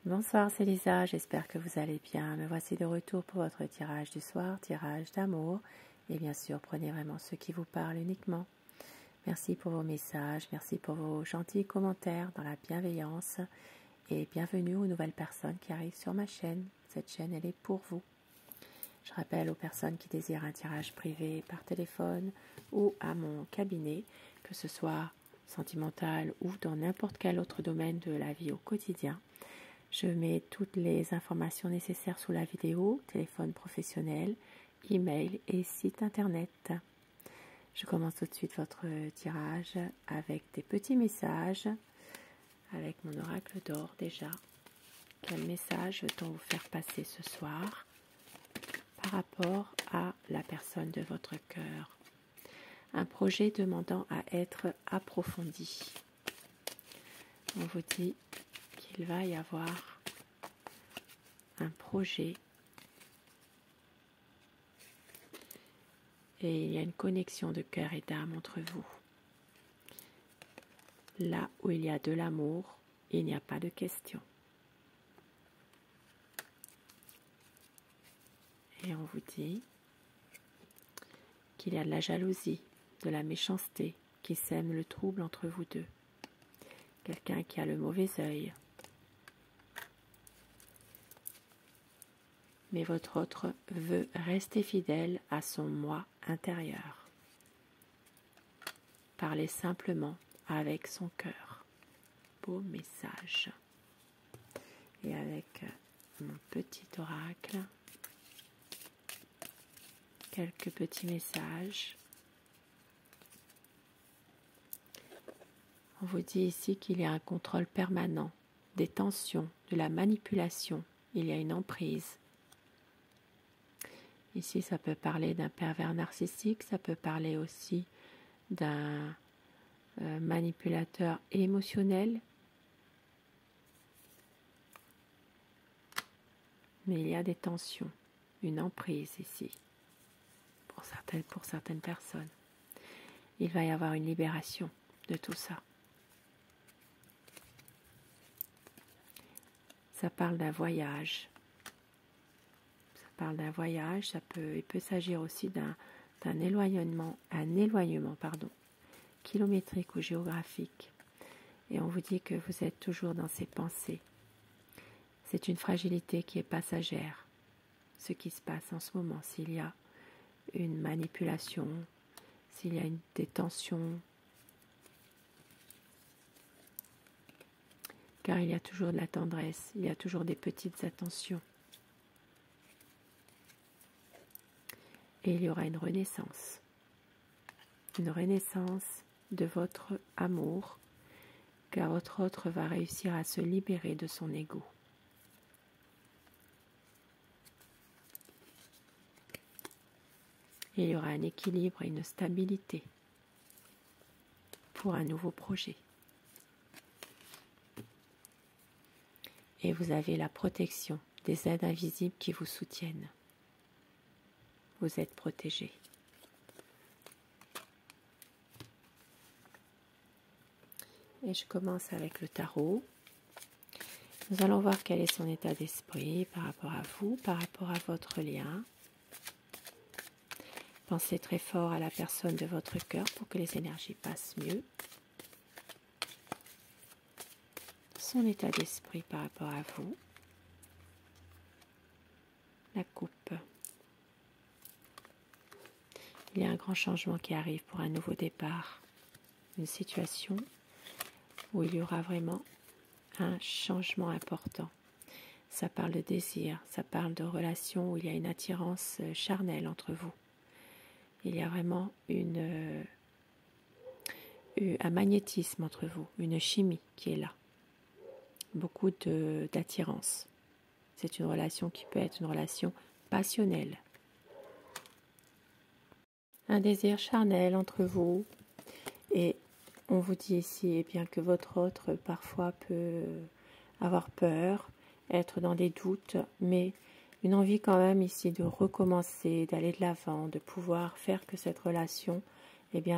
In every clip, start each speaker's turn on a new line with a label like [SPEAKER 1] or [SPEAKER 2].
[SPEAKER 1] Bonsoir, c'est Lisa, j'espère que vous allez bien. Me voici de retour pour votre tirage du soir, tirage d'amour. Et bien sûr, prenez vraiment ceux qui vous parlent uniquement. Merci pour vos messages, merci pour vos gentils commentaires dans la bienveillance. Et bienvenue aux nouvelles personnes qui arrivent sur ma chaîne. Cette chaîne, elle est pour vous. Je rappelle aux personnes qui désirent un tirage privé par téléphone ou à mon cabinet, que ce soit sentimental ou dans n'importe quel autre domaine de la vie au quotidien. Je mets toutes les informations nécessaires sous la vidéo, téléphone professionnel, email et site internet. Je commence tout de suite votre tirage avec des petits messages, avec mon oracle d'or déjà. Quel message veut-on vous faire passer ce soir par rapport à la personne de votre cœur? Un projet demandant à être approfondi. On vous dit qu'il va y avoir un projet et il y a une connexion de cœur et d'âme entre vous. Là où il y a de l'amour, il n'y a pas de question. Et on vous dit qu'il y a de la jalousie, de la méchanceté qui sème le trouble entre vous deux. Quelqu'un qui a le mauvais œil. Mais votre autre veut rester fidèle à son moi intérieur. Parlez simplement avec son cœur. Beau message. Et avec mon petit oracle, quelques petits messages. On vous dit ici qu'il y a un contrôle permanent, des tensions, de la manipulation. Il y a une emprise. Ici, ça peut parler d'un pervers narcissique, ça peut parler aussi d'un manipulateur émotionnel. Mais il y a des tensions, une emprise ici, pour certaines personnes. Il va y avoir une libération de tout ça. Ça parle d'un voyage. D'un voyage, il peut s'agir aussi d'un éloignement, kilométrique ou géographique. Et on vous dit que vous êtes toujours dans ces pensées. C'est une fragilité qui est passagère. Ce qui se passe en ce moment, s'il y a une manipulation, s'il y a des tensions, car il y a toujours de la tendresse, il y a toujours des petites attentions. Et il y aura une renaissance de votre amour, car votre autre va réussir à se libérer de son ego. Et il y aura un équilibre et une stabilité pour un nouveau projet. Et vous avez la protection des aides invisibles qui vous soutiennent. Vous êtes protégé. Et je commence avec le tarot. Nous allons voir quel est son état d'esprit par rapport à vous, par rapport à votre lien. Pensez très fort à la personne de votre cœur pour que les énergies passent mieux. Son état d'esprit par rapport à vous. La coupe. Il y a un grand changement qui arrive pour un nouveau départ. Une situation où il y aura vraiment un changement important. Ça parle de désir, ça parle de relations où il y a une attirance charnelle entre vous. Il y a vraiment un magnétisme entre vous, une chimie qui est là. Beaucoup d'attirance. C'est une relation qui peut être une relation passionnelle. Un désir charnel entre vous. Et on vous dit ici bien que votre autre parfois peut avoir peur, être dans des doutes, mais une envie quand même ici de recommencer, d'aller de l'avant, de pouvoir faire que cette relation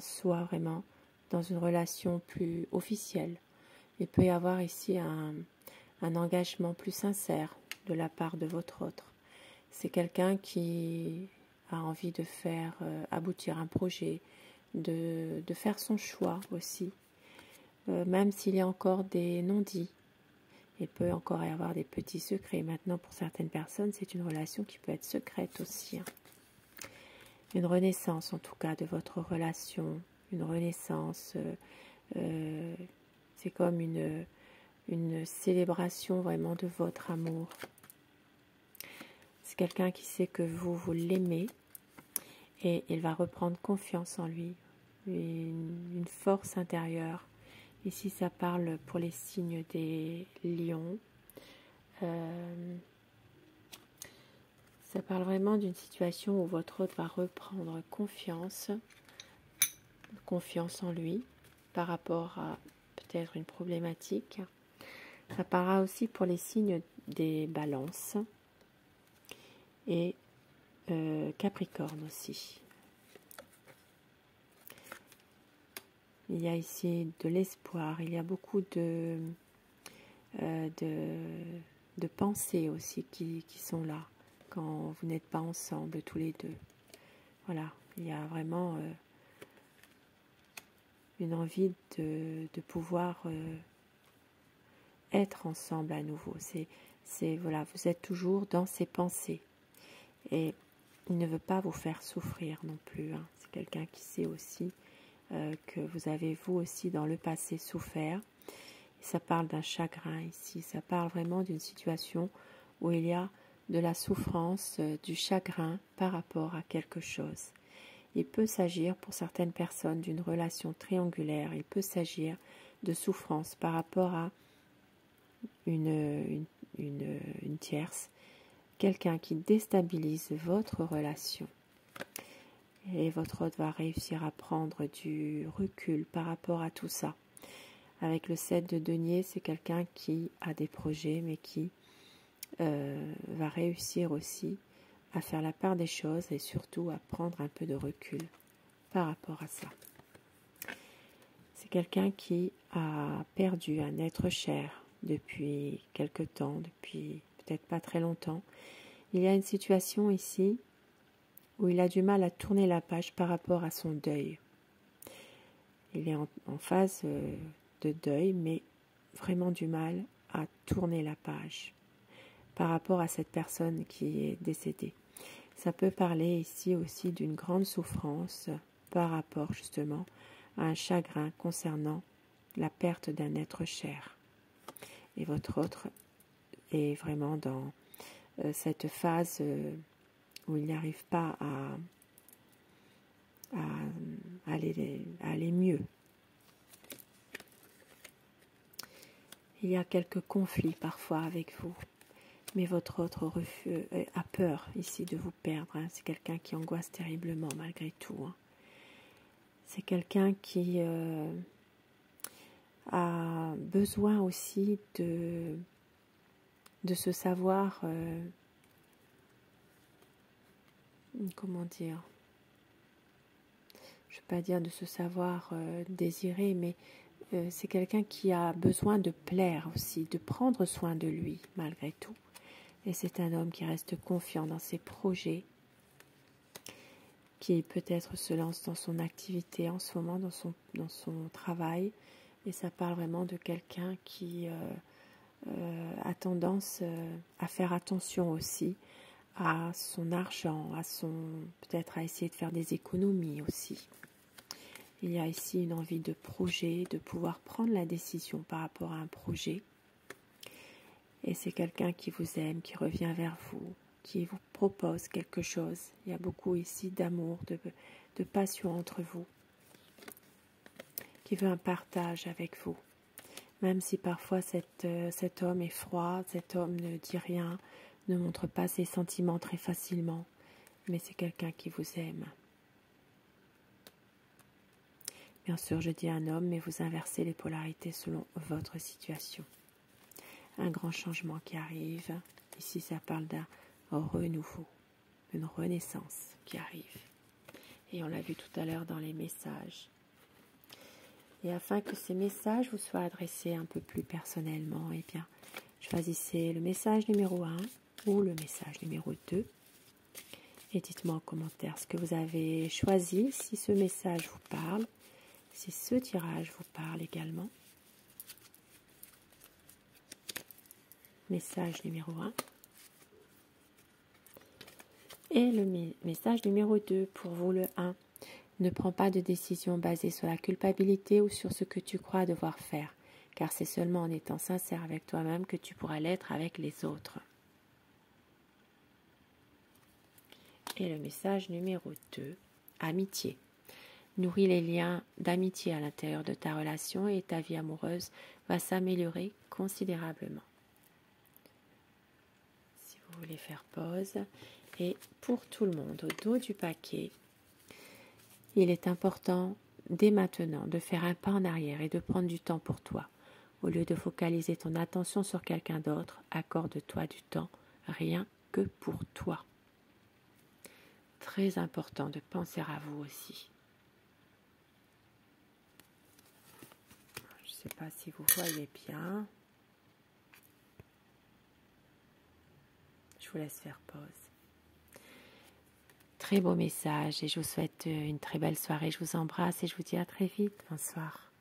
[SPEAKER 1] soit vraiment dans une relation plus officielle. Il peut y avoir ici un un engagement plus sincère de la part de votre autre. C'est quelqu'un qui a envie de faire aboutir un projet, de faire son choix aussi, même s'il y a encore des non-dits. Il peut encore y avoir des petits secrets. Maintenant, pour certaines personnes, c'est une relation qui peut être secrète aussi. Une renaissance, en tout cas, de votre relation. Une renaissance, c'est comme une célébration vraiment de votre amour. C'est quelqu'un qui sait que vous l'aimez et il va reprendre confiance en lui, une force intérieure. Ici, ça parle pour les signes des lions. Ça parle vraiment d'une situation où votre hôte va reprendre confiance en lui par rapport à peut-être une problématique. Ça parlera aussi pour les signes des balances et Capricorne aussi. Il y a ici de l'espoir, il y a beaucoup de pensées aussi qui sont là quand vous n'êtes pas ensemble tous les deux. Voilà, il y a vraiment une envie de pouvoir être ensemble à nouveau. Voilà, vous êtes toujours dans ses pensées et il ne veut pas vous faire souffrir non plus. C'est quelqu'un qui sait aussi que vous avez vous aussi dans le passé souffert. Et ça parle d'un chagrin ici, ça parle vraiment d'une situation où il y a de la souffrance, du chagrin par rapport à quelque chose. Il peut s'agir pour certaines personnes d'une relation triangulaire, il peut s'agir de souffrance par rapport à une tierce, quelqu'un qui déstabilise votre relation. Et votre hôte va réussir à prendre du recul par rapport à tout ça. Avec le 7 de denier, c'est quelqu'un qui a des projets, mais qui va réussir aussi à faire la part des choses et surtout à prendre un peu de recul par rapport à ça. C'est quelqu'un qui a perdu un être cher depuis quelque temps, depuis peut-être pas très longtemps. Il y a une situation ici où il a du mal à tourner la page par rapport à son deuil. Il est en phase de deuil, mais vraiment du mal à tourner la page par rapport à cette personne qui est décédée. Ça peut parler ici aussi d'une grande souffrance par rapport justement à un chagrin concernant la perte d'un être cher. Et votre autre est vraiment dans cette phase où il n'arrive pas à aller mieux. Il y a quelques conflits parfois avec vous, mais votre autre a peur ici de vous perdre. C'est quelqu'un qui angoisse terriblement malgré tout. C'est quelqu'un qui a besoin aussi de se savoir, comment dire, je ne vais pas dire de se savoir désiré, mais c'est quelqu'un qui a besoin de plaire aussi, de prendre soin de lui malgré tout. Et c'est un homme qui reste confiant dans ses projets, qui peut-être se lance dans son activité en ce moment, dans son travail. Et ça parle vraiment de quelqu'un qui a tendance à faire attention aussi à son argent, peut-être à essayer de faire des économies aussi. Il y a ici une envie de projet, de pouvoir prendre la décision par rapport à un projet. Et c'est quelqu'un qui vous aime, qui revient vers vous, qui vous propose quelque chose. Il y a beaucoup ici d'amour, de passion entre vous, qui veut un partage avec vous. Même si parfois cet homme est froid, cet homme ne dit rien, ne montre pas ses sentiments très facilement, mais c'est quelqu'un qui vous aime. Bien sûr, je dis un homme, mais vous inversez les polarités selon votre situation. Un grand changement qui arrive. Ici, ça parle d'un renouveau, une renaissance qui arrive. Et on l'a vu tout à l'heure dans les messages. Et afin que ces messages vous soient adressés un peu plus personnellement, eh bien, Choisissez le message numéro 1 ou le message numéro 2 et dites-moi en commentaire ce que vous avez choisi, si ce message vous parle, si ce tirage vous parle également. Message numéro 1 et le message numéro 2 pour vous, le 1. Ne prends pas de décision basée sur la culpabilité ou sur ce que tu crois devoir faire, car c'est seulement en étant sincère avec toi-même que tu pourras l'être avec les autres. Et le message numéro 2, amitié. Nourris les liens d'amitié à l'intérieur de ta relation et ta vie amoureuse va s'améliorer considérablement. Si vous voulez faire pause. Et pour tout le monde, au dos du paquet, il est important dès maintenant de faire un pas en arrière et de prendre du temps pour toi. Au lieu de focaliser ton attention sur quelqu'un d'autre, accorde-toi du temps, rien que pour toi. Très important de penser à vous aussi. Je ne sais pas si vous voyez bien. Je vous laisse faire pause. Très beau message et je vous souhaite une très belle soirée. Je vous embrasse et je vous dis à très vite. Bonsoir.